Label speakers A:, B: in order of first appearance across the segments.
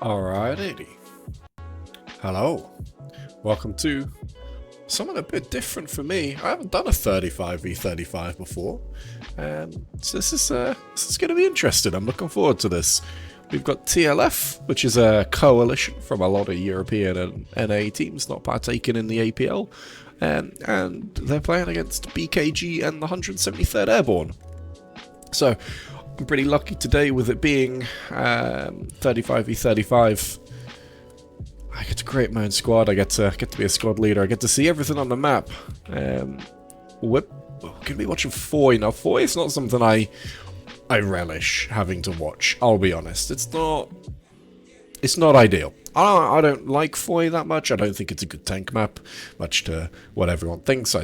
A: Alrighty. Hello. Welcome to something a bit different for me. I haven't done a 35v35 before. So this is going to be interesting. I'm looking forward to this. We've got TLF, which is a coalition from a lot of European and NA teams not partaking in the APL. And they're playing against BKG and the 173rd Airborne. So I'm pretty lucky today with it being 35v35. I get to create my own squad. I get to be a squad leader. I get to see everything on the map. We're going to be watching Foy. Now, Foy is not something I relish having to watch. I'll be honest. It's not ideal. I don't like Foy that much. I don't think it's a good tank map, much to what everyone thinks.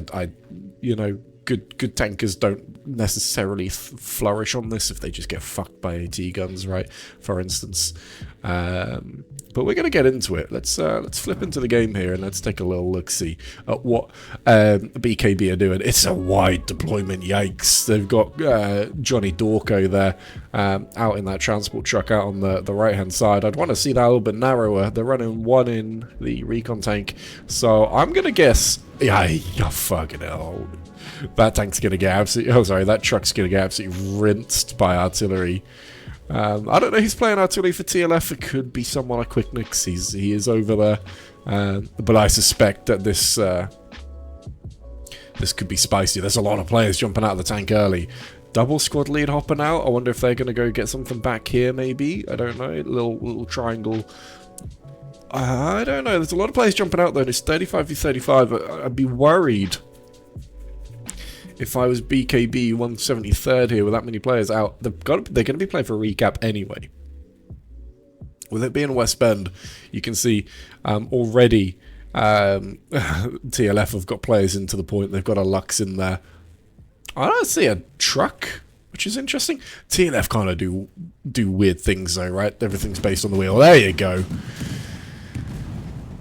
A: Good tankers don't necessarily flourish on this if they just get fucked by AT guns, right? For instance. But we're going to get into it. Let's flip into the game here and let's take a little look-see at what BKB are doing. It's a wide deployment, yikes. They've got Johnny Dorco there out in that transport truck out on the right-hand side. I'd want to see that a little bit narrower. They're running one in the recon tank. So I'm going to guess... Yeah, fucking hell. That tank's going to get absolutely... Oh, sorry, that truck's going to get absolutely rinsed by artillery. I don't know who's playing artillery for TLF. It could be someone like Quicknix. He is over there. But I suspect that this could be spicy. There's a lot of players jumping out of the tank early. Double squad lead hopping out. I wonder if they're going to go get something back here, maybe. I don't know. Little triangle. I don't know. There's a lot of players jumping out, though. It's 35v35. I'd be worried if I was BKB 173rd here with that many players out. They're going to be playing for a recap anyway. With it being West Bend, you can see already TLF have got players into the point. They've got a Lux in there. I don't see a truck, which is interesting. TLF kind of do weird things though, right? Everything's based on the wheel. There you go.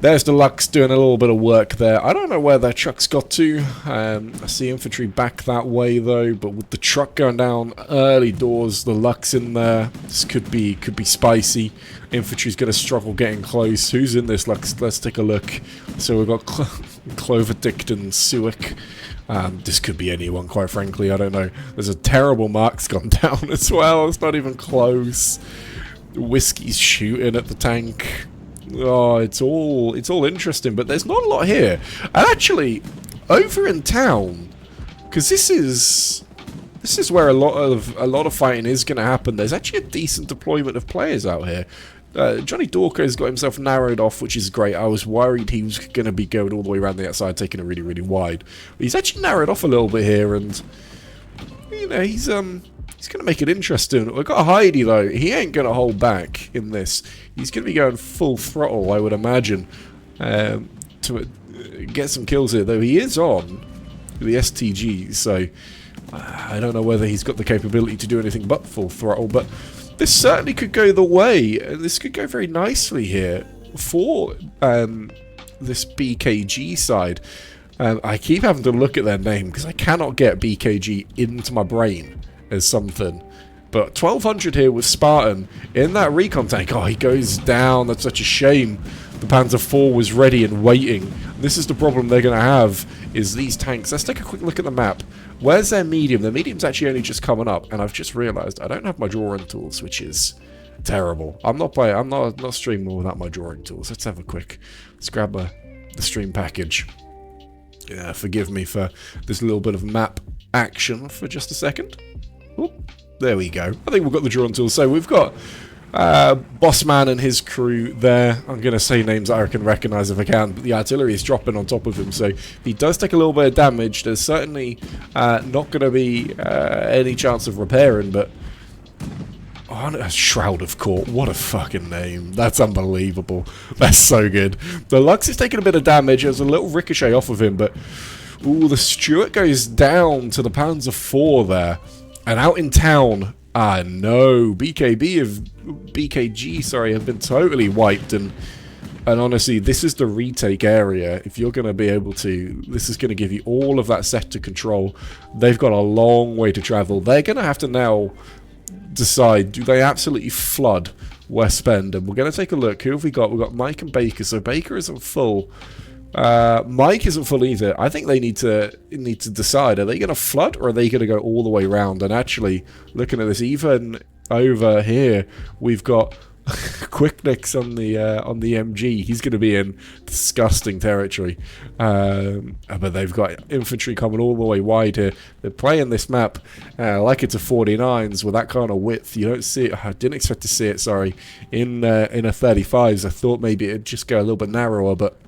A: There's the Lux doing a little bit of work there. I don't know where their truck's got to. I see infantry back that way though, but with the truck going down early doors, the Lux in there, this could be spicy. Infantry's going to struggle getting close. Who's in this Lux? Let's take a look. So we've got Clover Dicton, Suick. This could be anyone, quite frankly. I don't know. There's a terrible mark's gone down as well. It's not even close. Whiskey's shooting at the tank. Oh, it's all interesting, but there's not a lot here. And actually, over in town, because this is where a lot of fighting is going to happen. There's actually a decent deployment of players out here. Johnny Dorco's got himself narrowed off, which is great. I was worried he was going to be going all the way around the outside, taking it really, really wide. But he's actually narrowed off a little bit here, and you know he's going to make it interesting. We've got Heidi, though. He ain't going to hold back in this. He's going to be going full throttle, I would imagine, to get some kills here, though he is on the STG, so I don't know whether he's got the capability to do anything but full throttle, but this certainly could go the way. This could go very nicely here for this BKG side. I keep having to look at their name because I cannot get BKG into my brain as something. But 1200 here with Spartan in that recon tank. Oh, he goes down. That's such a shame. The Panzer IV was ready and waiting. This is the problem they're going to have, is these tanks. Let's take a quick look at the map. Where's their medium? The medium's actually only just coming up, and I've just realised I don't have my drawing tools, which is terrible. I'm not streaming without my drawing tools. Let's grab the stream package. Yeah, forgive me for this little bit of map action for just a second. Oop, there we go. I think we've got the drawing tools. So we've got Bossman and his crew there. I'm going to say names that I can recognise if I can, but the artillery is dropping on top of him, so he does take a little bit of damage. There's certainly not going to be any chance of repairing, but a Shroud of Court. What a fucking name. That's unbelievable. That's so good. The Lux is taking a bit of damage. There's a little ricochet off of him, but ooh, the Stuart goes down to the Panzer IV there. And out in town, no, BKG have been totally wiped, and honestly, this is the retake area. If you're going to be able to, this is going to give you all of that sector control. They've got a long way to travel. They're going to have to now decide, do they absolutely flood West Bend. And we're going to take a look. Who have we got? We've got Mike and Baker. So Baker isn't full. Mike isn't full either. I think they need to decide. Are they going to flood or are they going to go all the way around? And actually, looking at this, even over here, we've got Quicknicks on the MG. He's going to be in disgusting territory. But they've got infantry coming all the way wide here. They're playing this map like it's a 49s with that kind of width. You don't see it. I didn't expect to see it. Sorry, in a 35s. I thought maybe it'd just go a little bit narrower, but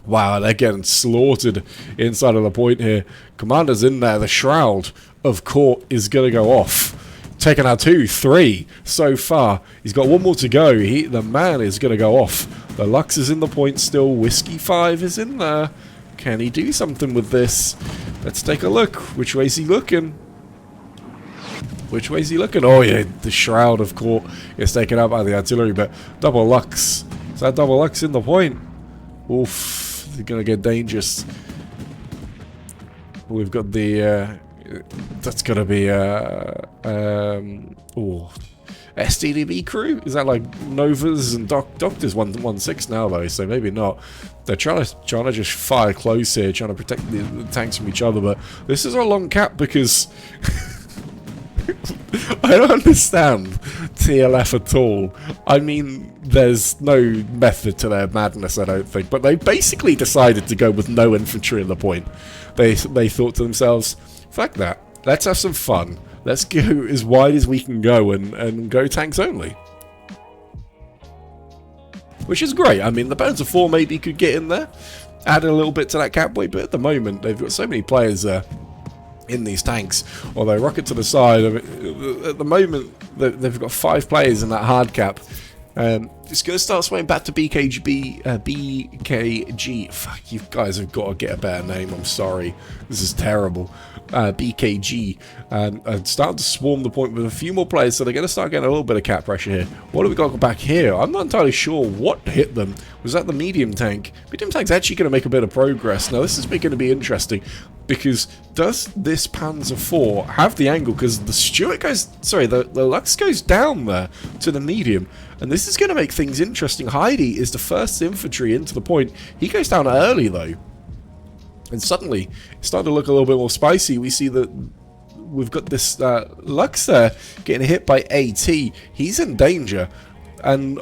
A: wow, they're getting slaughtered inside of the point here. Commander's in there. The Shroud of Court is going to go off. Taking out 2, 3 so far. He's got one more to go. The man is going to go off. The Lux is in the point still. Whiskey 5 is in there. Can he do something with this? Let's take a look. Which way is he looking? Which way is he looking? Oh yeah, the Shroud of Court is taken out by the artillery, but double Lux. Is that double Lux in the point? Oof, they're going to get dangerous. We've got the... that's gonna be STDB crew? Is that like Novas and Doctors 116 now though, so maybe not. They're trying to just fire close here, trying to protect the tanks from each other, but this is a long cap because I don't understand TLF at all. I mean, there's no method to their madness, I don't think, but they basically decided to go with no infantry in the point. They thought to themselves, fuck that. Let's have some fun. Let's go as wide as we can go and go tanks only. Which is great. I mean, the Panzer IV maybe could get in there, add a little bit to that cap weight, but at the moment they've got so many players in these tanks. Although rocket to the side, I mean, at the moment they've got 5 players in that hard cap. It's going to start swaying back to BKG. BKG. Fuck, you guys have got to get a better name. I'm sorry. This is terrible. BKG. And starting to swarm the point with a few more players, so they're going to start getting a little bit of cap pressure here. What have we got back here? I'm not entirely sure what hit them. Was that the medium tank? Medium tank's actually going to make a bit of progress. Now, this is going to be interesting. Because does this Panzer IV have the angle? Because the Stuart goes... Sorry, the Lux goes down there to the medium. And this is going to make things interesting. Heidi is the first infantry into the point. He goes down early, though. And suddenly, it's starting to look a little bit more spicy. We see that we've got this Lux there getting hit by AT. He's in danger. And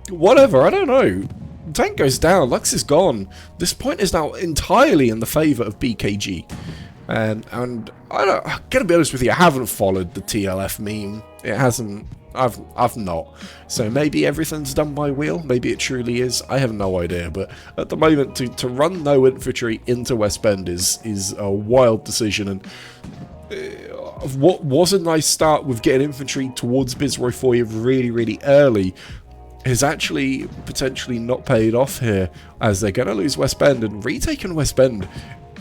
A: whatever, I don't know. Tank goes down, Lux is gone. This point is now entirely in the favour of BKG. And I'm gonna be honest with you, I haven't followed the TLF meme. It hasn't. I've not. So maybe everything's done by wheel. Maybe it truly is. I have no idea. But at the moment, to run no infantry into West Bend is a wild decision. And what was a nice start with getting infantry towards Bizroy Foy really, really early is actually potentially not paid off here, as they're going to lose West Bend, and retaking West Bend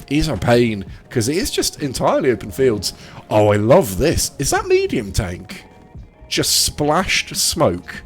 A: is a pain because it is just entirely open fields. Oh, I love this. Is that medium tank just splashed smoke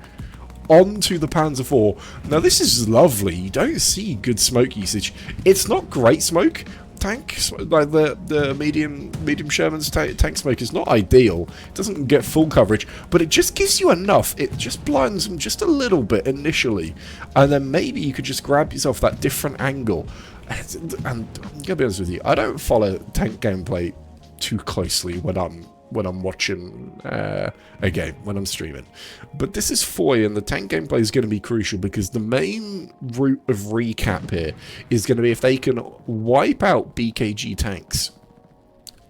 A: onto the Panzer IV? Now this is lovely. You don't see good smoke usage. It's not great smoke. Tank, like the medium Sherman's tank smoke is not ideal. It doesn't get full coverage, but it just gives you enough. It just blinds them just a little bit initially, and then maybe you could just grab yourself that different angle. And I'm gonna be honest with you, I don't follow tank gameplay too closely when I'm watching a game, when I'm streaming. But this is Foy, and the tank gameplay is going to be crucial because the main route of recap here is going to be if they can wipe out BKG tanks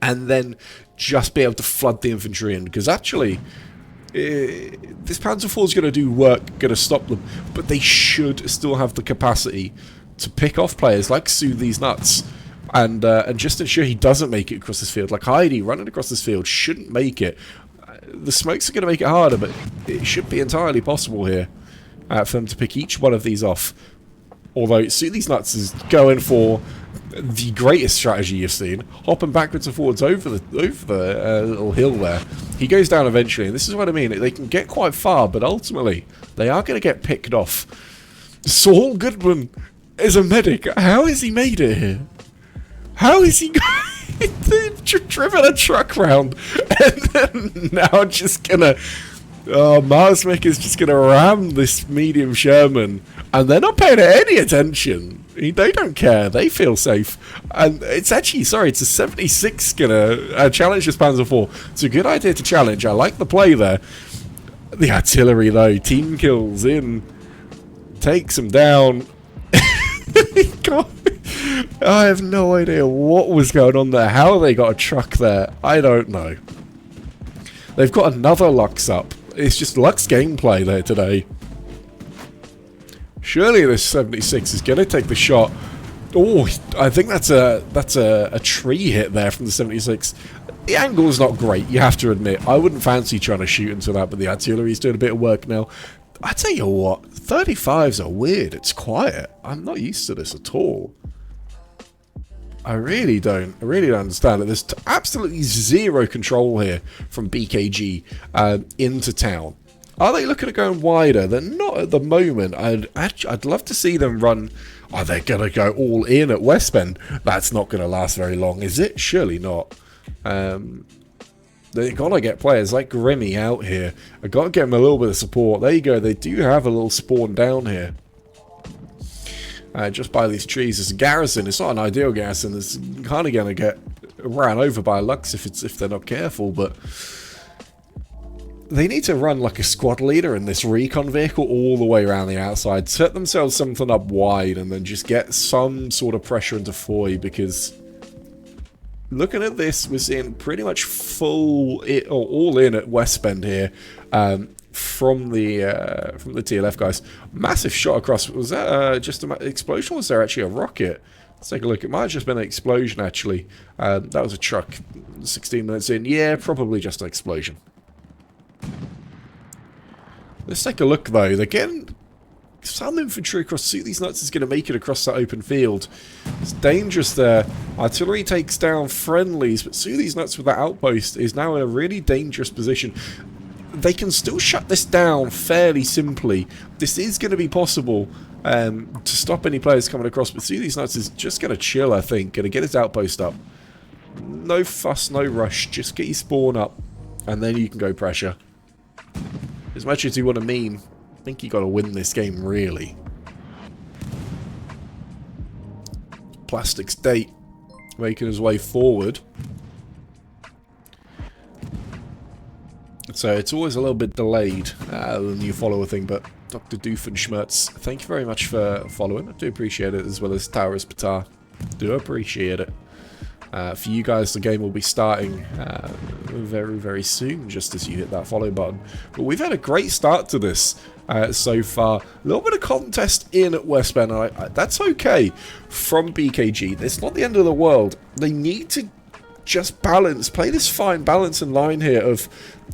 A: and then just be able to flood the infantry in. Because actually, this Panzer IV is going to do work, going to stop them, but they should still have the capacity to pick off players like Soothe These Nuts. And just ensure he doesn't make it across this field. Like Heidi running across this field shouldn't make it. The smokes are going to make it harder, but it should be entirely possible here for them to pick each one of these off. Although Soothe These Nuts is going for the greatest strategy you've seen, hopping backwards and forwards over the little hill there. He goes down eventually, and this is what I mean. They can get quite far, but ultimately they are going to get picked off. Saul Goodman is a medic. How has he made it here? How is he driven a truck round and then now just gonna Oh, Marsmick is just going to ram this medium Sherman, and they're not paying it any attention. They don't care. They feel safe. And it's actually, sorry, it's a 76 going to challenge this Panzer IV. It's a good idea to challenge. I like the play there. The artillery, though, team kills in. Takes him down. I have no idea what was going on there. How they got a truck there, I don't know. They've got another Lux up. It's just Lux gameplay there today. Surely this 76 is going to take the shot. Oh, I think that's a tree hit there from the 76. The angle is not great, you have to admit. I wouldn't fancy trying to shoot into that, but the artillery's doing a bit of work now. I tell you what, 35s are weird. It's quiet. I'm not used to this at all. I really don't understand it. There's absolutely zero control here from BKG into town. Are they looking at going wider? They're not at the moment. I'd love to see them run. Oh, they're going to go all in at West Bend. That's not going to last very long, is it? Surely not. They've got to get players like Grimmy out here. I've got to get them a little bit of support. There you go. They do have a little spawn down here. Just by these trees. It's a garrison. It's not an ideal garrison. It's kind of going to get ran over by Lux if they're not careful, but they need to run like a squad leader in this recon vehicle all the way around the outside. Set themselves something up wide and then just get some sort of pressure into Foy, because looking at this, we're seeing pretty much full or all in at West Bend here. From the TLF guys. Massive shot across. Was that just an explosion, or was there actually a rocket? Let's take a look. It might have just been an explosion, actually. That was a truck 16 minutes in. Yeah, probably just an explosion. Let's take a look, though. They're getting some infantry across. These nuts is going to make it across that open field. It's dangerous there. Artillery takes down friendlies, but these nuts with that outpost is now in a really dangerous position. They can still shut this down fairly simply. This is going to be possible to stop any players coming across, but these nuts is just going to chill, I think. Going to get his outpost up. No fuss, no rush. Just get your spawn up, and then you can go pressure. As much as you want to meme, I think you got to win this game, really. Plastic State making his way forward. So it's always a little bit delayed, the new follower thing, but Dr. Doofenshmirtz, thank you very much for following. I do appreciate it, as well as Taurus Patar. Do appreciate it. For you guys, the game will be starting very, very soon, just as you hit that follow button. But we've had a great start to this so far. A little bit of contest in at West Bend. That's okay from BKG. It's not the end of the world. They need to just play this fine balance and line here of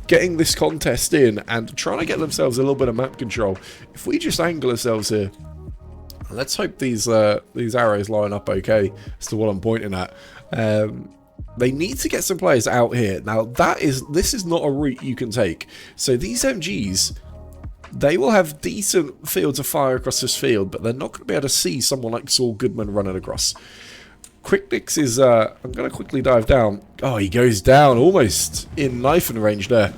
A: getting this contest in and trying to get themselves a little bit of map control. If we just angle ourselves here, let's hope these arrows line up okay as to what I'm pointing at. They need to get some players out here. Now this is not a route you can take. So these MGs, they will have decent fields of fire across this field, but they're not going to be able to see someone like Saul Goodman running across. Quicknix is, I'm going to quickly dive down. Oh, he goes down almost in knifing range there.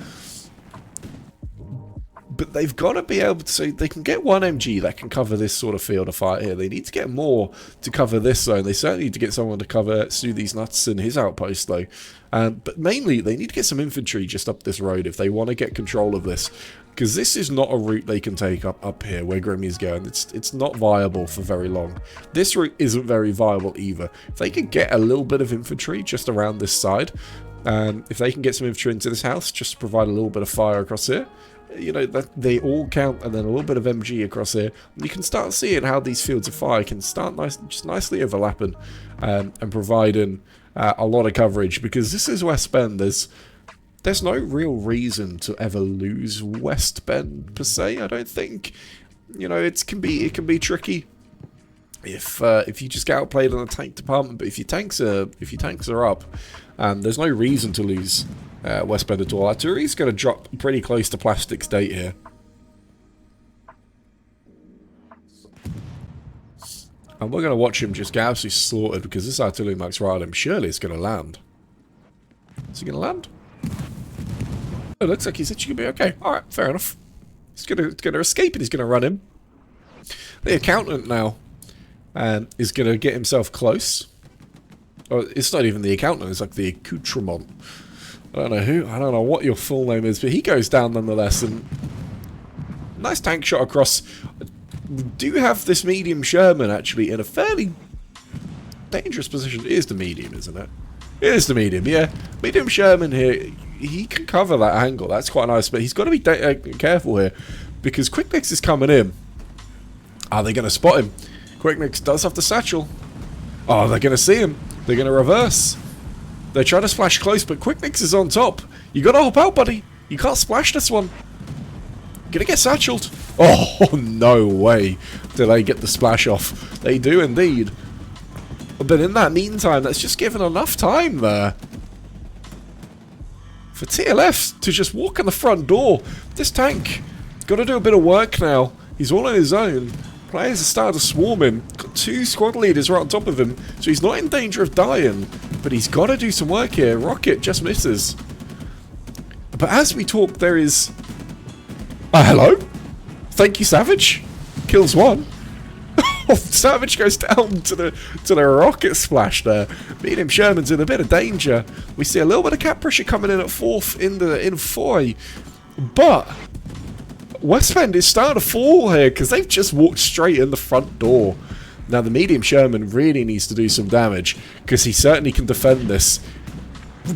A: But they've got to be able to, so they can get one MG that can cover this sort of field of fire here. They need to get more to cover this zone. They certainly need to get someone to cover These Nuts and his outpost, though. But mainly, they need to get some infantry just up this road if they want to get control of this. Because this is not a route they can take up here where Grimmy's going. It's not viable for very long. This route isn't very viable either. If they could get a little bit of infantry just around this side, if they can get some infantry into this house, just to provide a little bit of fire across here, you know, that they all count, and then a little bit of MG across here, you can start seeing how these fields of fire can start nicely overlapping and providing a lot of coverage, because this is West Bend. There's no real reason to ever lose West Bend per se. I don't think. You know, it can be tricky if you just get outplayed in the tank department. But if your tanks are up, there's no reason to lose West Bend at all. Artillery's going to drop pretty close to Plastic State here. And we're going to watch him just get absolutely slaughtered, because this artillery marks right at him. Surely it's going to land. Is he going to land? It looks like he's actually going to be okay. Alright, fair enough. He's going to escape and he's going to run in. The accountant now is going to get himself close. Oh, it's not even the accountant, it's like the accoutrement. I don't know what your full name is, but he goes down nonetheless, and nice tank shot across. We do have this medium Sherman actually in a fairly dangerous position. It is the medium, isn't it? It is the medium, yeah. Medium Sherman here, he can cover that angle. That's quite nice, but he's got to be careful here, because Quick Mix is coming in. Are they going to spot him? Quick Mix does have the satchel. Oh, they're going to see him. They're going to reverse. They try to splash close, but Quick Mix is on top. You got to hop out, buddy. You can't splash this one. Gonna get satcheled. Oh, no way do they get the splash off. They do indeed. But in that meantime, that's just given enough time there for TLF to just walk in the front door. This tank got to do a bit of work now. He's all on his own. Players are starting to swarm him. Got 2 squad leaders right on top of him, so he's not in danger of dying. But he's got to do some work here. Rocket just misses. But as we talk, there is... hello? Thank you, Savage. Kills one. Savage goes down to the rocket splash there. Medium Sherman's in a bit of danger. We see a little bit of cap pressure coming in at 4th in Foy. But West End is starting to fall here because they've just walked straight in the front door. Now the medium Sherman really needs to do some damage because he certainly can defend this.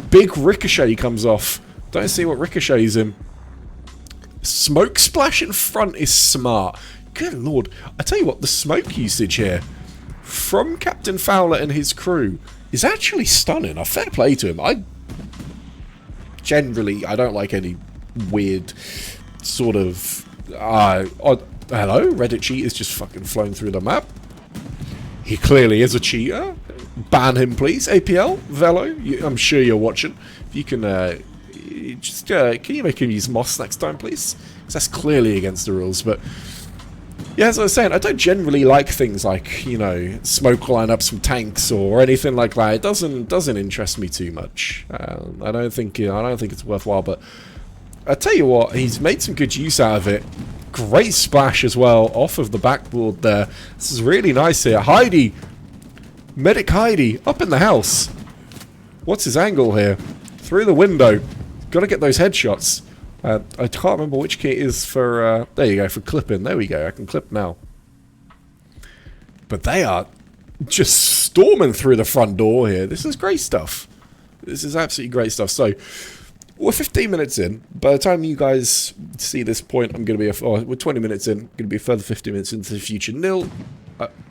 A: Big ricochet comes off. Don't see what ricochets him. Smoke splash in front is smart. Good lord. I tell you what, the smoke usage here from Captain Fowler and his crew is actually stunning. Fair play to him. I don't like any weird sort of hello, Reddit cheat is just fucking flown through the map. He clearly is a cheater. Ban him, please. APL, Velo, I'm sure you're watching. If you can can you make him use Moss next time, please? Because that's clearly against the rules. But yeah, as I was saying, I don't generally like things like, you know, smoke lineups from tanks or anything like that. It doesn't interest me too much. I don't think it's worthwhile. But I tell you what, he's made some good use out of it. Great splash as well off of the backboard there. This is really nice here. Heidi, Medic Heidi, up in the house. What's his angle here? Through the window. Got to get those headshots. I can't remember which key it is for... there you go, for clipping. There we go, I can clip now. But they are just storming through the front door here. This is great stuff. This is absolutely great stuff. So, we're 15 minutes in. By the time you guys see this point, I'm going to be... we're 20 minutes in. Going to be a further 15 minutes into the future. Nil,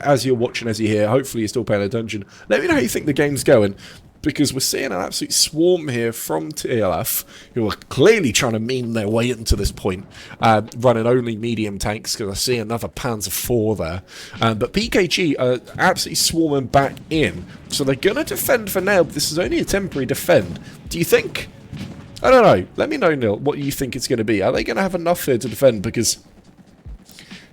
A: as you're watching, as you hear, hopefully you're still paying attention. Let me know how you think the game's going. Because we're seeing an absolute swarm here from TLF, who are clearly trying to meme their way into this point, running only medium tanks, because I see another Panzer IV there. But BKG are absolutely swarming back in, so they're going to defend for now, but this is only a temporary defend. Do you think? I don't know. Let me know, Neil, what you think it's going to be. Are they going to have enough here to defend? Because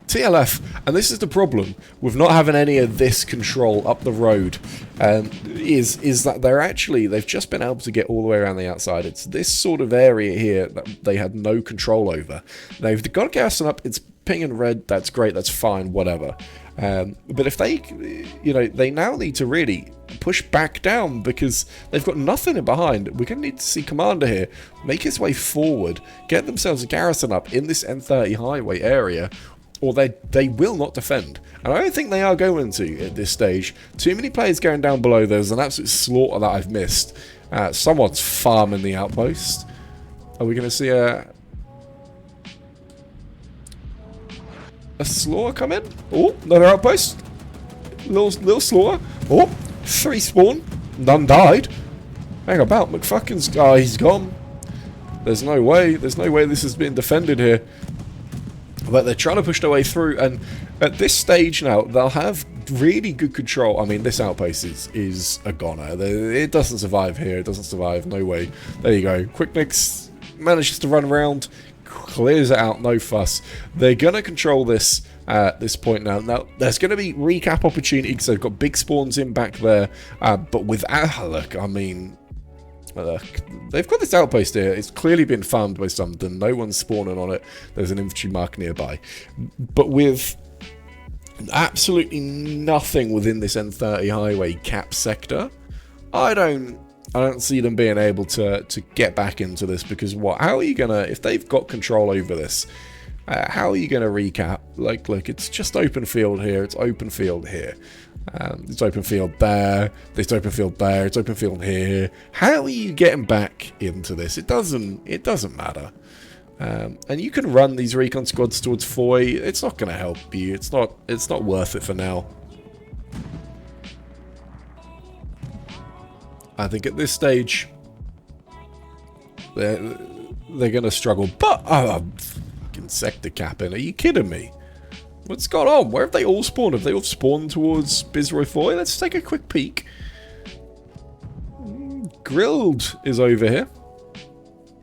A: TLF, and this is the problem with not having any of this control up the road, is that they've just been able to get all the way around the outside. It's this sort of area here that they had no control over. Now, if they've got garrison up, it's pinging red, that's great, that's fine, whatever. But if they, they now need to really push back down because they've got nothing in behind. We're going to need to see Commander here make his way forward, get themselves a garrison up in this N30 highway area, or they will not defend. And I don't think they are going to at this stage. Too many players going down below. There's an absolute slaughter that I've missed. Someone's farming the outpost. Are we going to see a slaughter come in? Oh, another outpost. Little slaughter. Oh, 3 spawn. None died. Hang about. McFuckin's... Oh, he's gone. There's no way. There's no way this is being defended here. But they're trying to push their way through, and at this stage now, they'll have really good control. I mean, this outpost is a goner. It doesn't survive here. It doesn't survive. No way. There you go. Quick Mix manages to run around, clears it out, no fuss. They're going to control this at this point now. Now, there's going to be recap opportunity because they've got big spawns in back there. But without... look, I mean... They've got this outpost here. It's clearly been farmed by something. No one's spawning on it. There's an infantry mark nearby. But with absolutely nothing within this N30 highway cap sector, I don't see them being able to get back into this, because how are you gonna, if they've got control over this, how are you gonna recap? Like, look, it's just open field here, it's open field here, it's open field there, it's open field there, it's open field here. How are you getting back into this? It doesn't matter. And you can run these recon squads towards Foy. It's not going to help you. It's not worth it for now. I think at this stage they're going to struggle. But fucking sector capping. Are you kidding me? What's gone on? Where have they all spawned? Have they all spawned towards Bizroy Foy? Let's take a quick peek. Grilled is over here.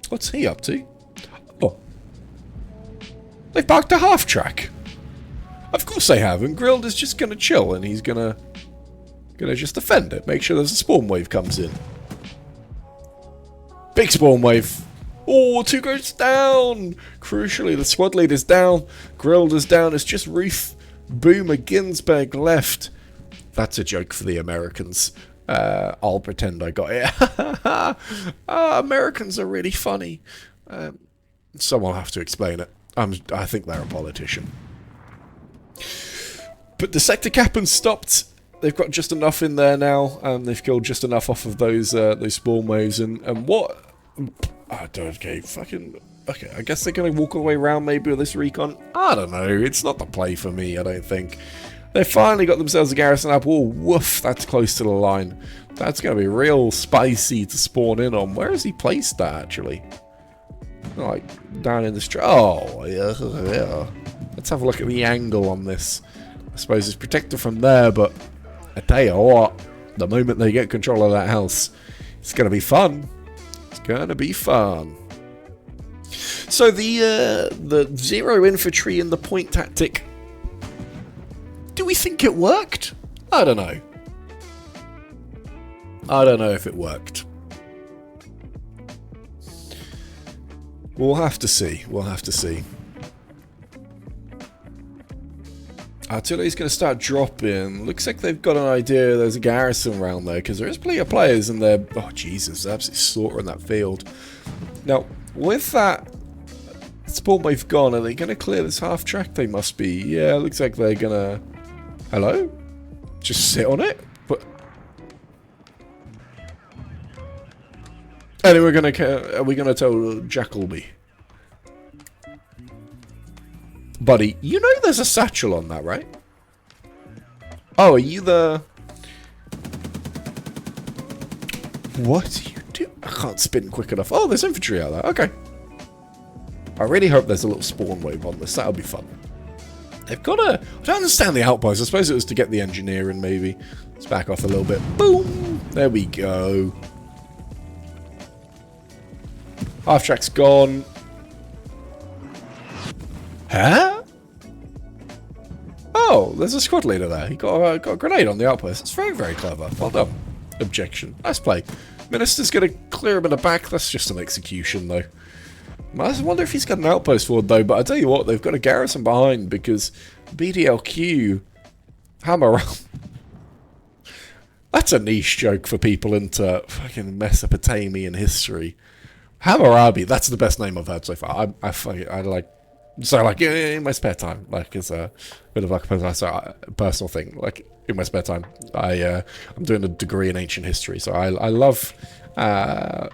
A: What's he up to? Oh. They've parked a half track. Of course they have, and Grilled is just gonna chill, and he's gonna just defend it. Make sure there's a spawn wave comes in. Big spawn wave. Oh, 2 goes down. Crucially, the squad leader's down. Grilled is down. It's just Ruth Boomer Ginsberg left. That's a joke for the Americans. I'll pretend I got it. Americans are really funny. Someone will have to explain it. I think they're a politician. But the sector capping stopped. They've got just enough in there now. They've killed just enough off of those spawn waves. And what? Okay, fucking. Okay, I guess they're going to walk all the way around maybe with this recon. I don't know. It's not the play for me, I don't think. They finally got themselves a garrison up. Oh, woof, that's close to the line. That's going to be real spicy to spawn in on. Where has he placed that, actually? Like, down in the street. Oh, yeah. Let's have a look at the angle on this. I suppose it's protected from there, but I tell you what, the moment they get control of that house, it's going to be fun. It's going to be fun. So the zero infantry in the point tactic, do we think it worked? I don't know. I don't know if it worked. We'll have to see. We'll have to see. Artillery's going to start dropping. Looks like they've got an idea there's a garrison around there, because there is plenty of players in there. Oh, Jesus, they're absolutely slaughtering that field. Now, with that spawn wave gone, are they going to clear this half track? They must be. Yeah, looks like they're going to... Hello? Just sit on it? But... Anyway, are we gonna tell Jackalby? Buddy, you know there's a satchel on that, right? Oh, are you the... What do you do? I can't spin quick enough. Oh, there's infantry out there. Okay. I really hope there's a little spawn wave on this. That'll be fun. They've got a... I don't understand the outpost. I suppose it was to get the engineering, maybe. Let's back off a little bit. Boom! There we go. Half track's gone. Huh? Oh, there's a squad leader there. He got a grenade on the outpost. It's very, very clever. Well done. Objection. Nice play. Minister's going to clear him in the back. That's just an execution, though. I wonder if he's got an outpost forward, though. But I tell you what, they've got a garrison behind, because BDLQ... Hammer... That's a niche joke for people into fucking Mesopotamian history. Hammurabi, that's the best name I've heard so far. I like... So, like, in my spare time, like, it's a bit of like a personal thing. Like, in my spare time, I'm doing a degree in ancient history, so I love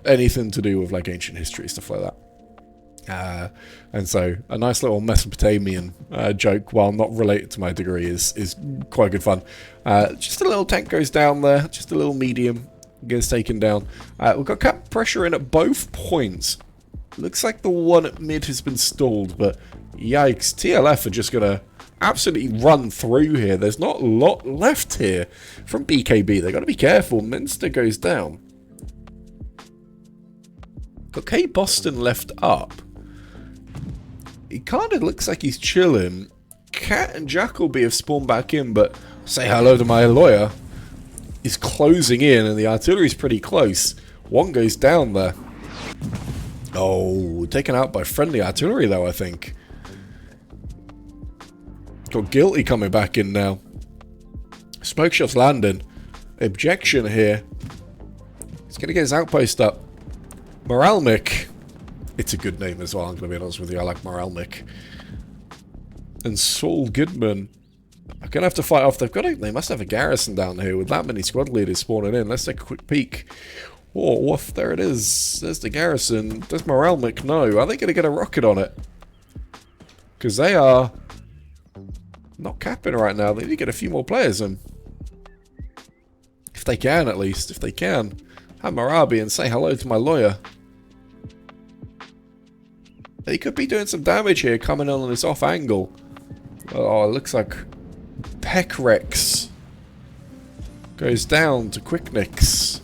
A: anything to do with, like, ancient history, stuff like that. And so, a nice little Mesopotamian joke, while not related to my degree, is quite good fun. Just a little tank goes down there, just a little medium gets taken down. We've got cap pressure in at both points. Looks like the one at mid has been stalled, but yikes, TLF are just going to absolutely run through here. There's not a lot left here from BKB. They've got to be careful. Minster goes down. Got K Boston left up. He kind of looks like he's chilling. Cat and Jackalby have spawned back in, but say hello to my lawyer. Is closing in, and the artillery's pretty close. One goes down there. Oh, taken out by friendly artillery though, I think. Got Guilty coming back in now. Smoke shots landing. Objection here. He's going to get his outpost up. Moralnik. It's a good name as well, I'm going to be honest with you. I like Moralnik. And Saul Goodman. I'm going to have to fight off. They must have a garrison down here with that many squad leaders spawning in. Let's take a quick peek. Oh, woof, there it is. There's the garrison. Does Moralnik know? Are they going to get a rocket on it? Because they are not capping right now. They need to get a few more players in. If they can, at least. If they can. Hammurabi and say hello to my lawyer. They could be doing some damage here coming on this off angle. Oh, it looks like Pekrex goes down to Quicknix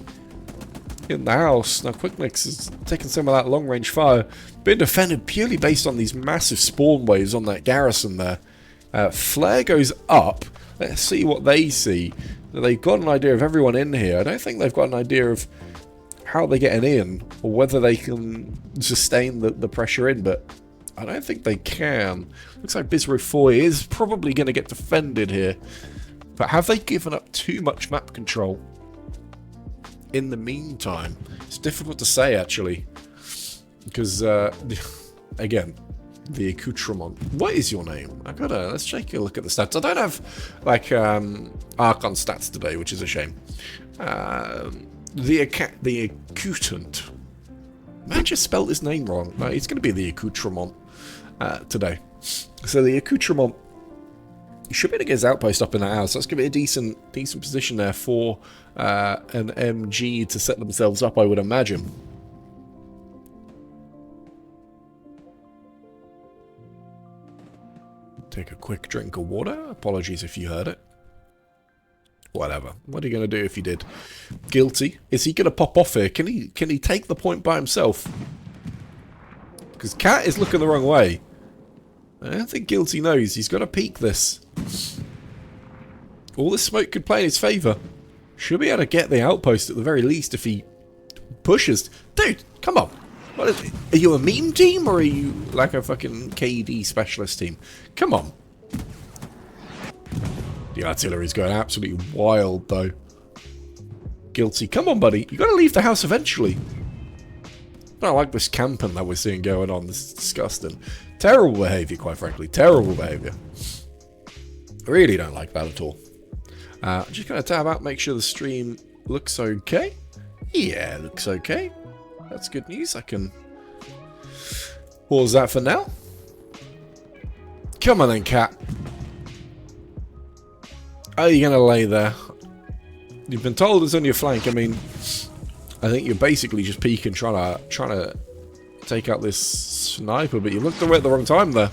A: in the house. Now Quicknix is taking some of that long range fire. Being defended purely based on these massive spawn waves on that garrison there. Flare goes up. Let's see what they see. They've got an idea of everyone in here. I don't think they've got an idea of how they're getting in, or whether they can sustain the pressure in, but I don't think they can. Looks like Bizro 4 is probably going to get defended here. But have they given up too much map control in the meantime? It's difficult to say, actually. Because, again, the accoutrement. What is your name? Let's take a look at the stats. I don't have, like, Archon stats today, which is a shame. The accoutant. Man just spelled his name wrong. No, it's going to be the accoutrement today. So the accoutrement, he should be able to get his outpost up in that house. That's going to be a decent position there for an MG to set themselves up, I would imagine. Take a quick drink of water. Apologies if you heard it. Whatever. What are you going to do if he did? Guilty. Is he going to pop off here? Can he take the point by himself? Because Cat is looking the wrong way. I don't think Guilty knows. He's got to peek this. All this smoke could play in his favour. Should be able to get the outpost at the very least if he pushes. Dude, come on. What is it? Are you a meme team or are you like a fucking KD specialist team? Come on. The artillery's going absolutely wild, though. Guilty. Come on, buddy. You got to leave the house eventually. I don't like this camping that we're seeing going on. This is disgusting. Terrible behaviour, quite frankly. Terrible behaviour. Really don't like that at all. I'm just going to tab out, make sure the stream looks okay. Yeah, it looks okay. That's good news. I can pause that for now. Come on then, Cat. Are you going to lay there? You've been told it's on your flank. I mean, I think you're basically just peeking, trying to take out this sniper, but you looked away at the wrong time there.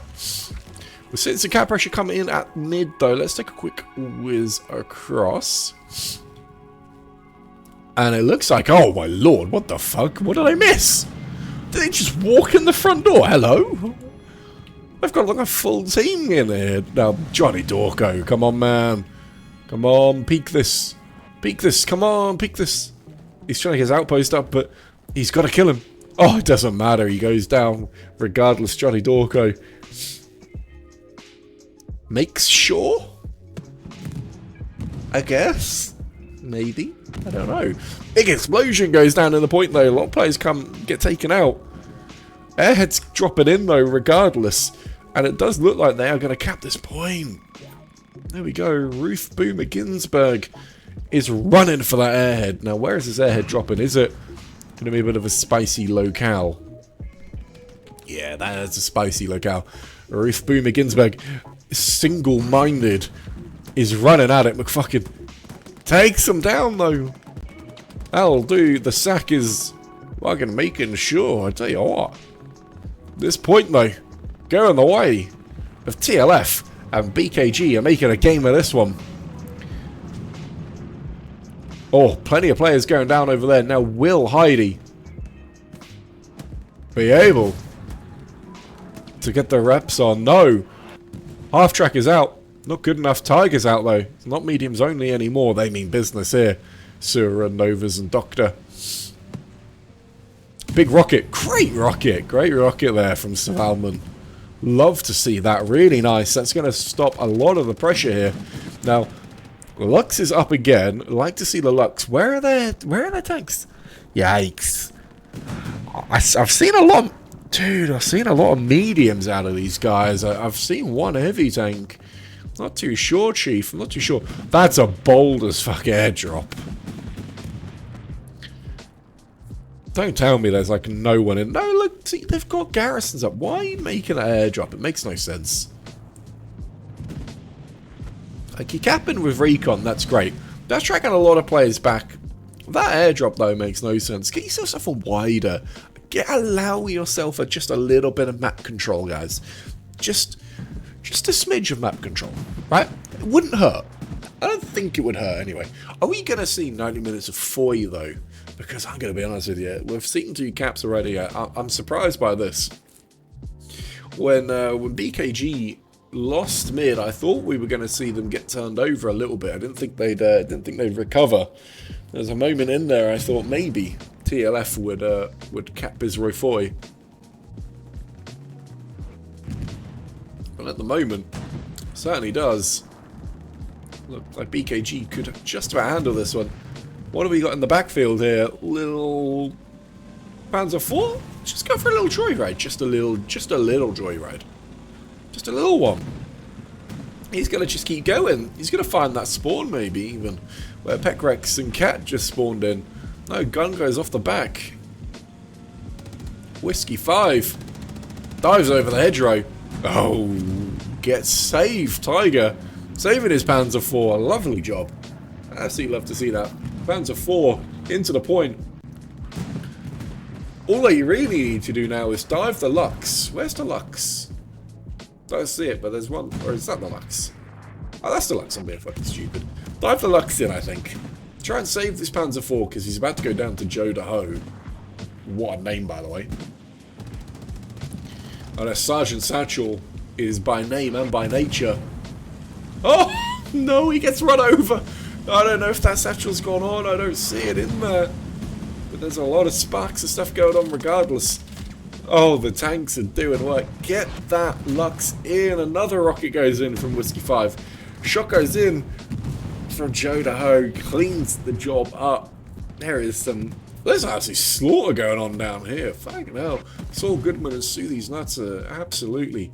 A: We're seeing some cat pressure coming in at mid, though. Let's take a quick whiz across. And it looks like, oh my lord, what the fuck? What did I miss? Did they just walk in the front door? Hello? I've got like a full team in here. Now, Johnny Dorco, come on, man. Come on, peek this. Peek this, come on, peek this. He's trying to get his outpost up, but he's got to kill him. Oh, it doesn't matter. He goes down regardless, Johnny Dorco. Makes sure? I guess? Maybe? I don't know. Big explosion goes down in the point, though. A lot of players get taken out. Airhead's dropping in, though, regardless. And it does look like they are going to cap this point. There we go. Ruth Boomer Ginsburg is running for that airhead. Now, where is this airhead dropping? Is it going to be a bit of a spicy locale? Yeah, that's a spicy locale. Ruth Boomer Ginsburg, single-minded, is running at it. McFucking takes him down, though. That'll do. The sack is fucking making sure. I tell you what. This point, though, going the way of TLF and BKG are making a game of this one. Oh, plenty of players going down over there. Now, will Heidi be able to get the reps on? No. Half track is out. Not good enough. Tiger's out, though. It's not mediums only anymore. They mean business here. Sura, Novas, and Doctor. Big rocket. Great rocket. Great rocket there from Savalman. Love to see that. Really nice. That's going to stop a lot of the pressure here. Now, Lux is up again. Like to see the Lux. Where are their tanks? Yikes. I've seen a lot... Dude, I've seen a lot of mediums out of these guys. I've seen one heavy tank. Not too sure, Chief. I'm not too sure. That's a bold as fuck airdrop. Don't tell me there's like no one in. No, look, see, they've got garrisons up. Why are you making an airdrop? It makes no sense. Like, you're capping with recon, that's great. That's tracking a lot of players back. That airdrop, though, makes no sense. Get yourself a wider. Allow yourself just a little bit of map control, guys. Just a smidge of map control, right? It wouldn't hurt. I don't think it would hurt anyway. Are we going to see 90 minutes of Foy, though? Because I'm going to be honest with you, we've seen 2 caps already. I'm surprised by this. When BKG lost mid, I thought we were going to see them get turned over a little bit. I didn't think they'd recover. There's a moment in there I thought maybe TLF would cap Bizroy Foy. But at the moment, certainly does. Look like BKG could just about handle this one. What have we got in the backfield here? Little Panzer IV? Just go for a little joyride. Just a little joyride. Just a little one. He's going to just keep going. He's going to find that spawn maybe even. Where Pekrex and Cat just spawned in. No, gun goes off the back. Whiskey 5. Dives over the hedgerow. Oh, gets saved. Tiger. Saving his Panzer IV. Lovely job. I absolutely love to see that. Panzer IV into the point. All that you really need to do now is dive the Lux. Where's the Lux? Don't see it, but there's one. Or is that the Lux? Oh, that's the Lux. I'm being fucking stupid. Dive the Lux in, I think. Try and save this Panzer IV because he's about to go down to Joe DeHo. What a name, by the way. And Sergeant Satchel is by name and by nature. Oh, no, he gets run over. I don't know if that satchel's gone on. I don't see it in there. But there's a lot of sparks and stuff going on regardless. Oh, the tanks are doing work. Get that Lux in. Another rocket goes in from Whiskey 5. Shot goes in from Joe DeHo. Cleans the job up. There's actually slaughter going on down here. Fucking hell. Saul Goodman and Soothy's nuts are absolutely...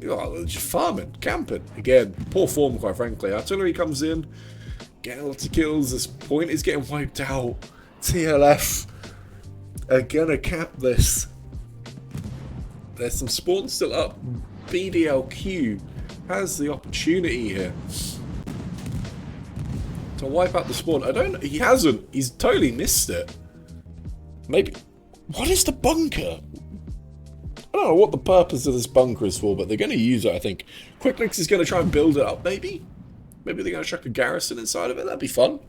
A: Oh, just farming, camping. Again, poor form, quite frankly. Artillery comes in, getting lots of kills. This point is getting wiped out. TLF are gonna cap this. There's some spawns still up. BDLQ has the opportunity here to wipe out the spawn. He hasn't. He's totally missed it. Maybe. What is the bunker? I don't know what the purpose of this bunker is for, but they're going to use it, I think. Quicklinks is going to try and build it up, maybe? Maybe they're going to chuck a garrison inside of it. That'd be fun.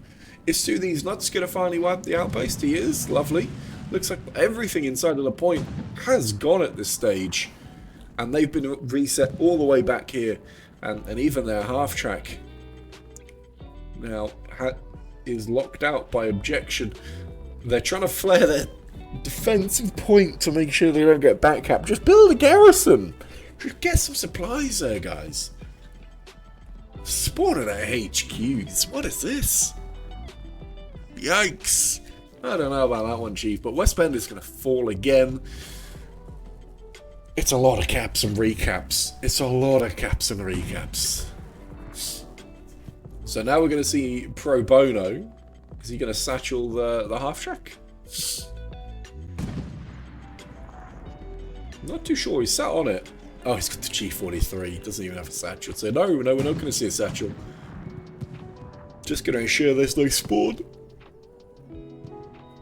A: Is Soothy's nuts going to finally wipe the outpost? He is. Lovely. Looks like everything inside of the point has gone at this stage. And they've been reset all the way back here. And even their half-track now is locked out by objection. They're trying to flare their defensive point to make sure they don't get backcapped. Just build a garrison. Just get some supplies there, guys. Spawning at HQs. What is this? Yikes. I don't know about that one, Chief, but West Bend is going to fall again. It's a lot of caps and recaps. It's a lot of caps and recaps. So now we're going to see Pro Bono. Is he going to satchel the half-track? Not too sure. He's sat on it. Oh, he's got the G43. Doesn't even have a satchel. So no, we're not going to see a satchel. Just going to ensure there's no spawn.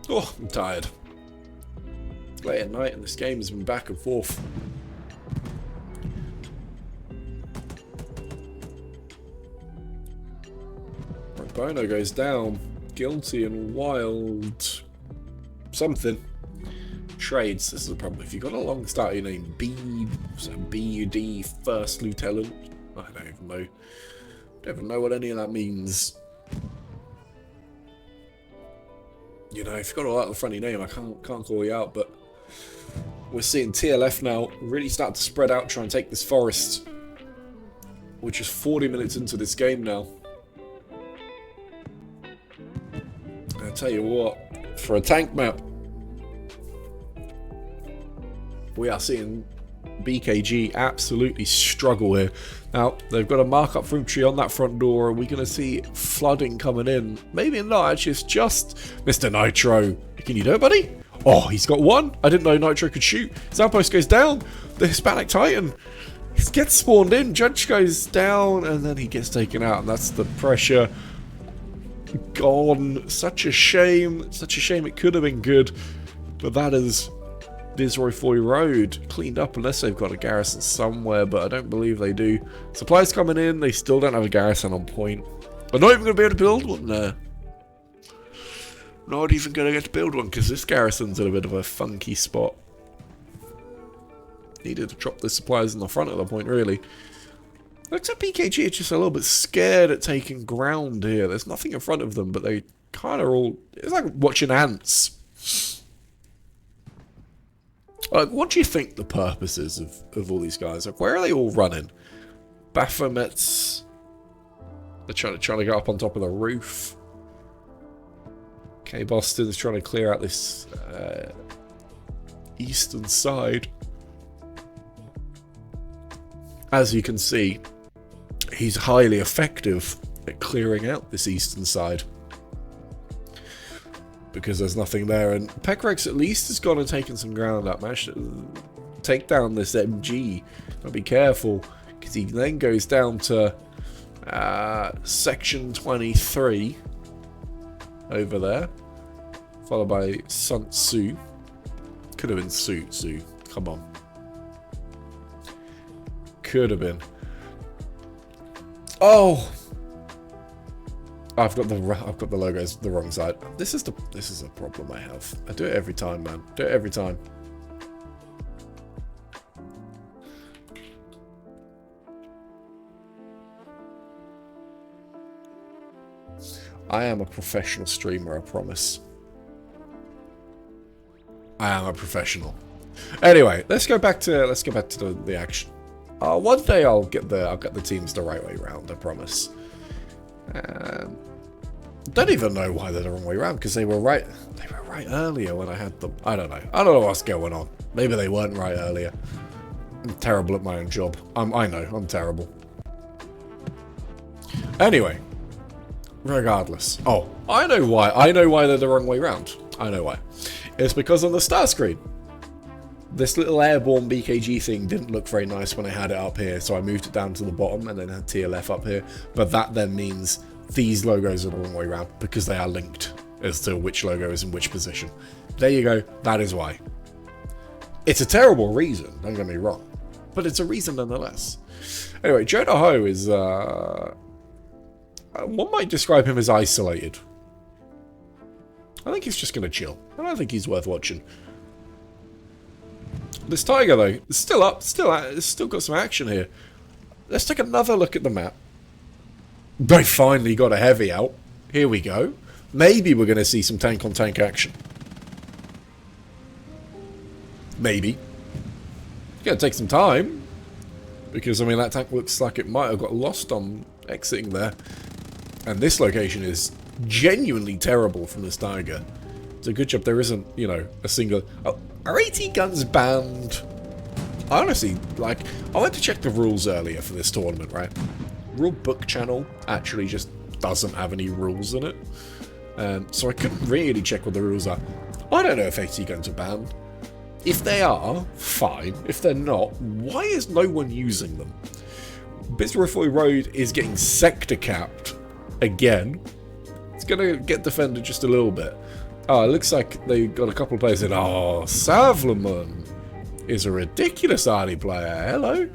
A: Oh, I'm tired. It's late at night and this game has been back and forth. Bono goes down. Guilty and wild. Something. Trades. This is a problem. If you've got a long start, your name B.U.D. First Lieutenant. I don't even know. Don't even know what any of that means. You know, if you've got all that at the front of your name, I can't call you out, but we're seeing TLF now really start to spread out, try and take this forest. We're just 40 minutes into this game now. I tell you what, for a tank map, we are seeing BKG absolutely struggle here. Now, they've got a mark-up infantry on that front door. Are we going to see flooding coming in? Maybe not, actually. It's just Mr. Nitro. Can you do it, buddy? Oh, he's got one. I didn't know Nitro could shoot. His outpost goes down. The Hispanic Titan gets spawned in. Judge goes down, and then he gets taken out. And that's the pressure gone. Such a shame. Such a shame. It could have been good. But that is Viceroy Road cleaned up, unless they've got a garrison somewhere, but I don't believe they do. Supplies coming in, they still don't have a garrison on point. I'm not even going to be able to build one there. Not even going to get to build one, because this garrison's in a bit of a funky spot. Needed to drop the supplies in the front of the point, really. Looks like BKG are just a little bit scared at taking ground here. There's nothing in front of them, but they kind of all... It's like watching ants. Like, what do you think the purpose is of all these guys? Like, where are they all running? Baphomet's... They're trying to get up on top of the roof. Okay, Boston's trying to clear out this eastern side. As you can see, he's highly effective at clearing out this eastern side, because there's nothing there, and Pekrex at least has gone and taken some ground up. Managed to take down this MG. But be careful, because he then goes down to section 23 over there, followed by Sun Tzu. Could have been Tzu. Come on, could have been. Oh. I've got the logos the wrong side. This is a problem I have. I do it every time, man. Do it every time. I am a professional streamer, I promise. I am a professional. Anyway, let's go back to the action. One day I'll get the teams the right way round, I promise. Don't even know why they're the wrong way around, because they were right earlier when I had them. I don't know what's going on. Maybe they weren't right earlier. I'm terrible at my own job. I know, I'm terrible. Anyway, regardless. Oh, I know why they're the wrong way around. I know why. It's because on the start screen, this little airborne BKG thing didn't look very nice when I had it up here, so I moved it down to the bottom and then had TLF up here. But that then means these logos are the wrong way around, because they are linked as to which logo is in which position. There you go, that is why. It's a terrible reason, don't get me wrong, but it's a reason nonetheless. Anyway, Jonah Ho is, one might describe him as isolated. I think he's just going to chill. I don't think he's worth watching. This Tiger, though, is still up, it's still got some action here. Let's take another look at the map. They finally got a heavy out. Here we go. Maybe we're going to see some tank-on-tank action. Maybe. It's going to take some time, because, I mean, that tank looks like it might have got lost on exiting there. And this location is genuinely terrible from this Tiger. It's a good job there isn't, you know, a single... Oh, are 80 guns banned? Honestly, like, I went to check the rules earlier for this tournament, right? Rule book channel actually just doesn't have any rules in it. So I couldn't really check what the rules are. I don't know if 80 guns are banned. If they are, fine. If they're not, why is no one using them? Viceroy Road is getting sector capped again. It's going to get defended just a little bit. Oh, it looks like they got a couple of players in. Oh, Savleman is a ridiculous arty player. Hello.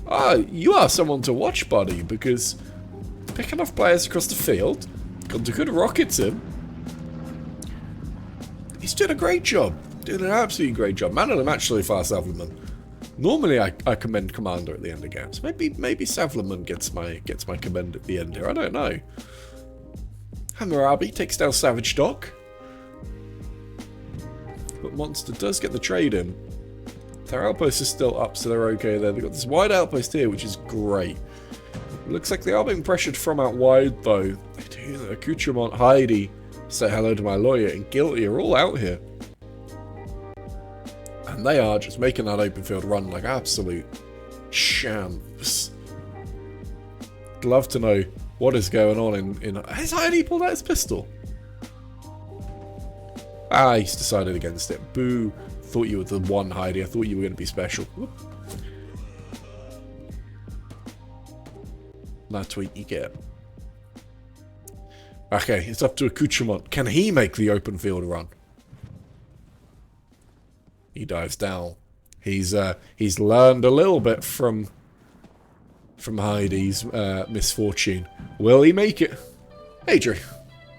A: Ah, you are someone to watch, buddy, because pick enough players across the field, got the good rockets in. He's doing a great job. Doing an absolutely great job. Man of the match so far, Savleman. Normally, I commend Commander at the end of games. Maybe Savleman gets my commend at the end here. I don't know. Hammurabi takes down Savage Doc. but Monster does get the trade in. Their outpost is still up, so they're okay there. They've got this wide outpost here, which is great. Looks like they are being pressured from out wide, though. They do. Accoutrement, Heidi, say hello to my lawyer, and Guilty are all out here. And they are just making that open field run like absolute champs. I'd love to know what is going on in... Has Heidi pulled out his pistol? Ah, he's decided against it. Boo. Thought you were the one, Heidi. I thought you were going to be special. Whoop. That tweet you get. Okay, it's up to Accoutrement. Can he make the open field run? He dives down. He's learned a little bit from Heidi's misfortune. Will he make it? Hey Drew,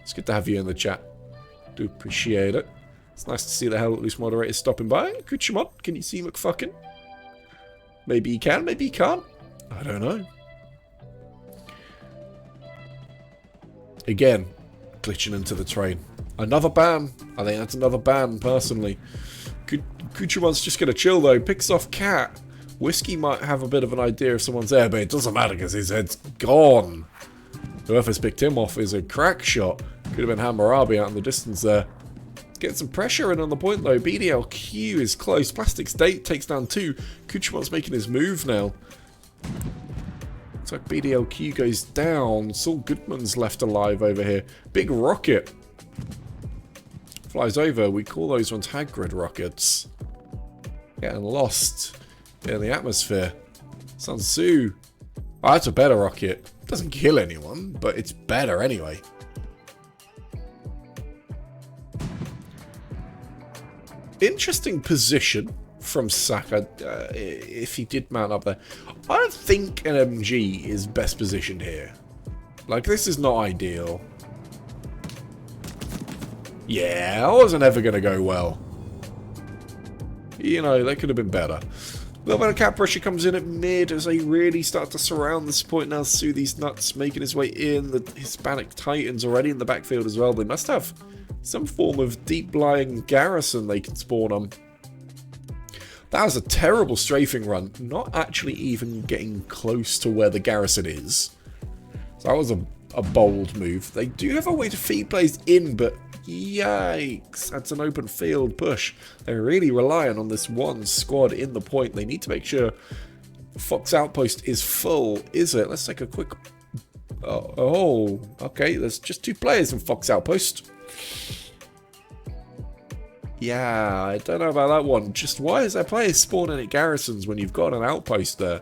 A: it's good to have you in the chat. Do appreciate it. It's nice to see the Hell Let Loose moderators stopping by. Accoutrement, can you see McFucking? Maybe he can, maybe he can't. I don't know. Again, glitching into the train. Another ban. I think that's another ban, personally. Accoutrament's just going to chill, though. Picks off Cat. Whiskey might have a bit of an idea if someone's there, but it doesn't matter because his head's gone. Whoever's picked him off is a crack shot. Could have been Hammurabi out in the distance there. Get some pressure in on the point, though. BDLQ is close. Plastic State takes down 2. Accoutrament's making his move now. Looks like BDLQ goes down. Saul Goodman's left alive over here. Big rocket flies over. We call those ones Hagrid rockets. Getting lost in the atmosphere. Sun Tzu. Oh, that's a better rocket. Doesn't kill anyone, but it's better anyway. Interesting position from Saka, if he did mount up there. I don't think an MG is best positioned here. Like, this is not ideal. Yeah, that wasn't ever going to go well. You know, that could have been better. A little bit of cap pressure comes in at mid as they really start to surround this point now. Sue these nuts making his way in. The Hispanic Titans already in the backfield as well. They must have some form of deep-lying garrison they can spawn on. That was a terrible strafing run. Not actually even getting close to where the garrison is. So that was a bold move. They do have a way to feed plays in, but yikes. That's an open field push. They're really relying on this one squad in the point. They need to make sure Fox Outpost is full. Is it? Let's take a quick... Oh, okay. There's just 2 players in Fox Outpost. Yeah, I don't know about that one. Just why is there players spawning at garrisons when you've got an outpost there?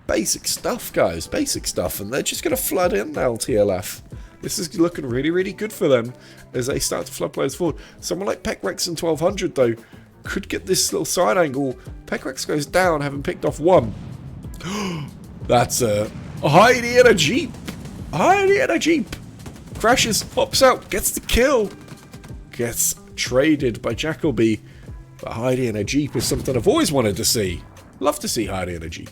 A: Basic stuff, guys. Basic stuff. And they're just going to flood in now, TLF. This is looking really, really good for them as they start to flood players forward. Someone like Pekrex in 1200, though, could get this little side angle. Pekrex goes down, having picked off 1. That's a Heidi in a Jeep. Heidi in a Jeep. Crashes, hops out, gets the kill. Gets traded by Jacoby. But Heidi in a Jeep is something I've always wanted to see. Love to see Heidi in a Jeep.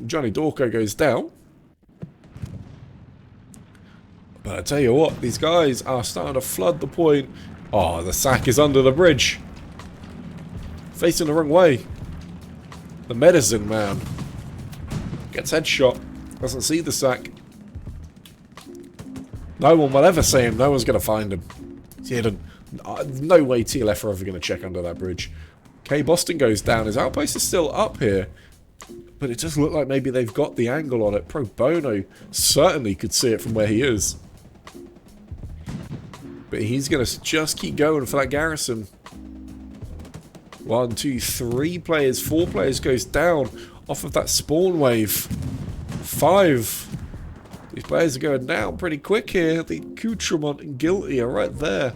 A: Johnny Dorco goes down. But I tell you what, these guys are starting to flood the point. Oh, the sack is under the bridge. Facing the wrong way. The medicine man gets headshot. Doesn't see the sack. No one will ever see him. No one's going to find him. He's hidden. No way TLF are ever going to check under that bridge. K Boston goes down. His outpost is still up here. But it does look like maybe they've got the angle on it. Pro Bono certainly could see it from where he is. But he's going to just keep going for that garrison. 1, 2, 3 players. 4 players goes down off of that spawn wave. 5. These players are going down pretty quick here. The Accoutrement and Guilty are right there.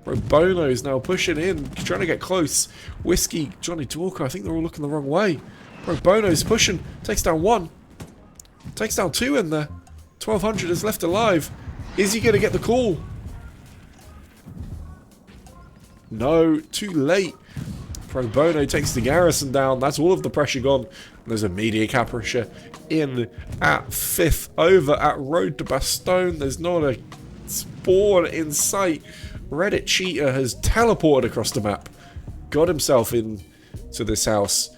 A: Pro Bono is now pushing in, trying to get close. Whiskey, Johnny Dorco, I think they're all looking the wrong way. Pro Bono's pushing, takes down 1. Takes down 2 in there. 1200 is left alive. Is he going to get the call? No, too late. Pro Bono takes the garrison down. That's all of the pressure gone. And there's immediate cap pressure in at 5th. Over at Road to Bastogne. There's not a spawn in sight. Reddit Cheater has teleported across the map. Got himself in to this house.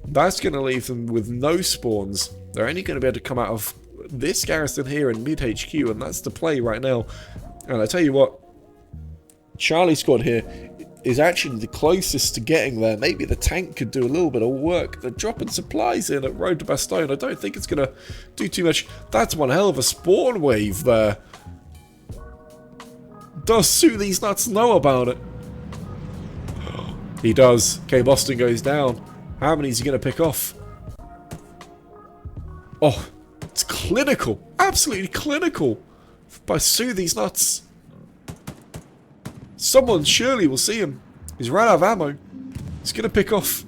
A: That's going to leave them with no spawns. They're only going to be able to come out of this garrison here in mid HQ, and that's the play right now. And I tell you what, Charlie squad here is actually the closest to getting there. Maybe the tank could do a little bit of work. They're dropping supplies in at Road to Bastogne. I don't think it's going to do too much. That's one hell of a spawn wave there. Does Sue these nuts know about it? He does. Okay, Boston goes down. How many is he going to pick off? Oh, it's clinical. Absolutely clinical. By Sue these nuts. Someone surely will see him. He's run out of ammo. He's going to pick off.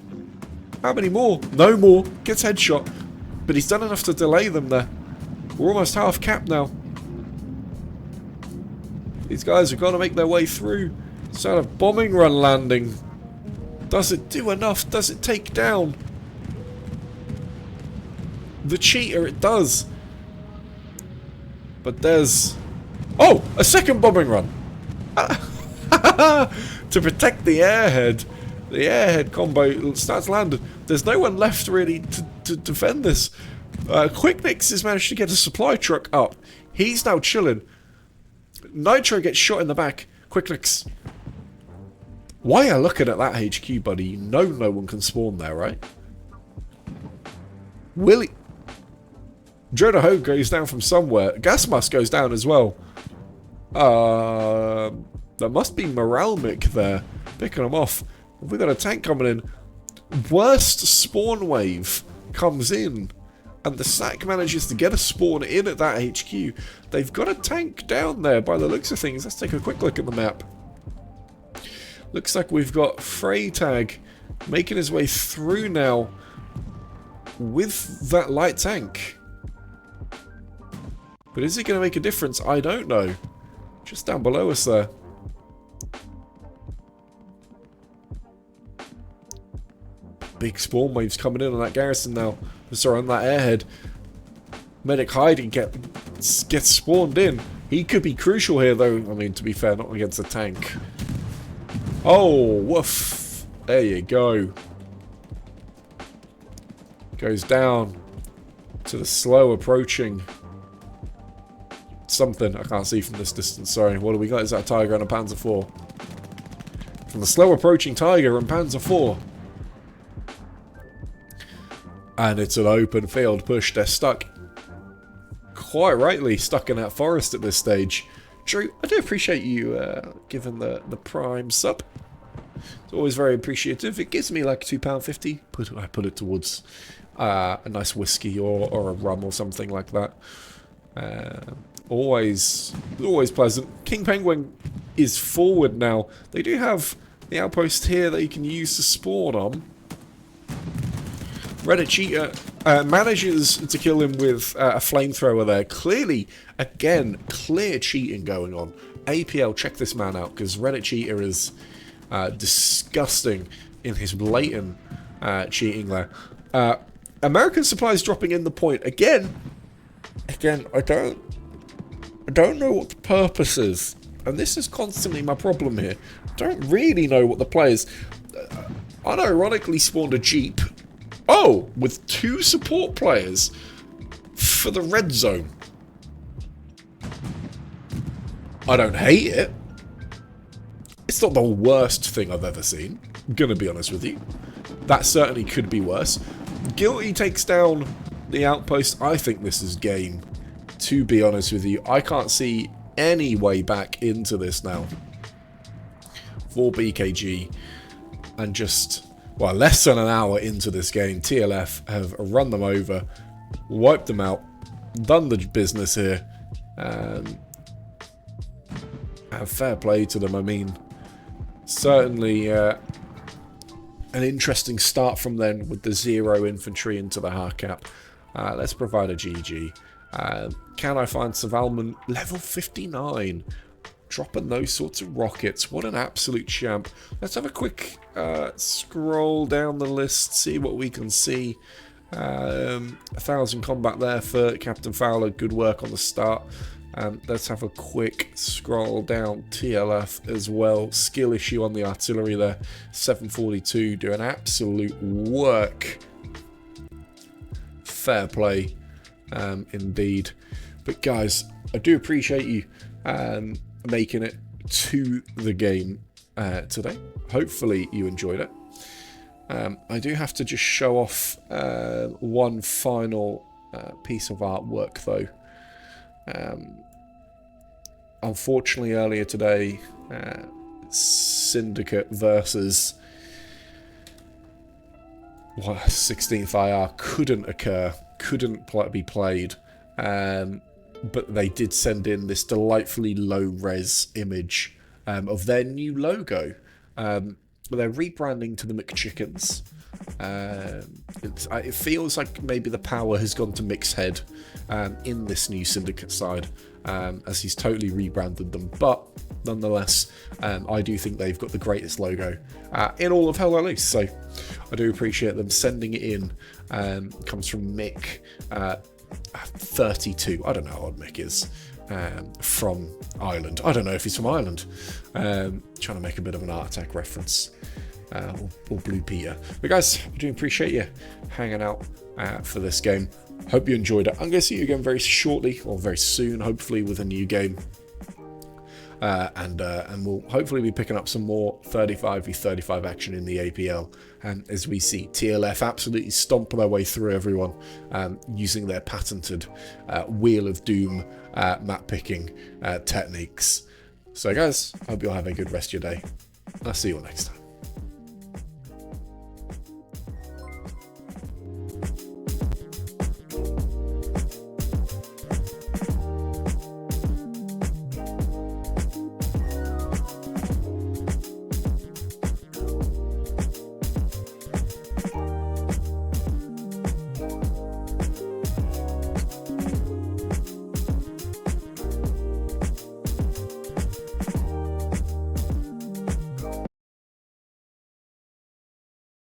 A: How many more? No more. Gets headshot. But he's done enough to delay them there. We're almost half capped now. These guys have got to make their way through. Sort of bombing run landing. Does it do enough? Does it take down the cheater? It does. But there's... Oh! A second bombing run! To protect the airhead. The airhead combo starts landing. There's no one left really to defend this. Quicknix has managed to get a supply truck up. He's now chilling. Nitro gets shot in the back. Quicknix. Why are you looking at that HQ, buddy? You know no one can spawn there, right? Willie. Drodaho goes down from somewhere. Gas mask goes down as well. There must be Moralmic there. Picking them off. We've got a tank coming in. Worst spawn wave comes in. And the SAC manages to get a spawn in at that HQ. They've got a tank down there by the looks of things. Let's take a quick look at the map. Looks like we've got Freytag making his way through now with that light tank. But is it going to make a difference? I don't know. Just down below us there. Big spawn waves coming in on that garrison now. Sorry, on that airhead. Medic hiding gets spawned in. He could be crucial here though. I mean, to be fair, not against a tank. Oh, woof. There you go. Goes down to the slow approaching something. I can't see from this distance, sorry. What do we got? Is that a Tiger and a Panzer IV? From the slow approaching Tiger and Panzer IV. And it's an open field push. They're stuck. Quite rightly stuck in that forest at this stage. Drew, I do appreciate you giving the prime sub. It's always very appreciative. It gives me like £2.50. I put it towards a nice whiskey or a rum or something like that. Always pleasant. King Penguin is forward now. They do have the outpost here that you can use to spawn on. Reddit Cheater manages to kill him with a flamethrower there. Clearly, again, clear cheating going on. APL, check this man out, because Reddit Cheater is disgusting in his blatant cheating there. American supplies dropping in the point. Again, I don't know what the purpose is. And this is constantly my problem here. I don't really know what the players... unironically spawned a Jeep. Oh, with 2 support players for the red zone. I don't hate it. It's not the worst thing I've ever seen. I'm gonna be honest with you. That certainly could be worse. Guilty takes down the outpost. I think this is game, to be honest with you. I can't see any way back into this now. For BKG. And just... well, less than an hour into this game, TLF have run them over, wiped them out, done the business here, and fair play to them. I mean, certainly an interesting start from them with the 0 infantry into the hard cap. Let's provide a GG. Can I find Savalman level 59? Dropping those sorts of rockets. What an absolute champ. Let's have a quick scroll down the list, see what we can see. 1,000 combat there for Captain Fowler. Good work on the start. Let's have a quick scroll down. TLF as well. Skill issue on the artillery there. 742 doing absolute work. Fair play, indeed. But guys, I do appreciate you making it to the game today. Hopefully you enjoyed it. I do have to just show off one final piece of artwork though. Unfortunately earlier today, Syndicate versus 16th IR couldn't occur, couldn't be played, but they did send in this delightfully low-res image of their new logo. They're rebranding to the McChickens. It feels like maybe the power has gone to Mixhead in this new Syndicate side, as he's totally rebranded them. But nonetheless, I do think they've got the greatest logo in all of Hell Loose. So I do appreciate them sending it in. Comes from Mick 32. I don't know how old Mick is. From Ireland. I don't know if he's from Ireland. Trying to make a bit of an Art Attack reference. Or Blue Peter. But guys, I do appreciate you hanging out for this game. Hope you enjoyed it. I'm going to see you again very shortly, or very soon, hopefully, with a new game. And we'll hopefully be picking up some more 35v35 action in the APL. And as we see, TLF absolutely stomp their way through everyone using their patented Wheel of Doom map picking techniques. So guys, hope you'll have a good rest of your day. I'll see you all next time.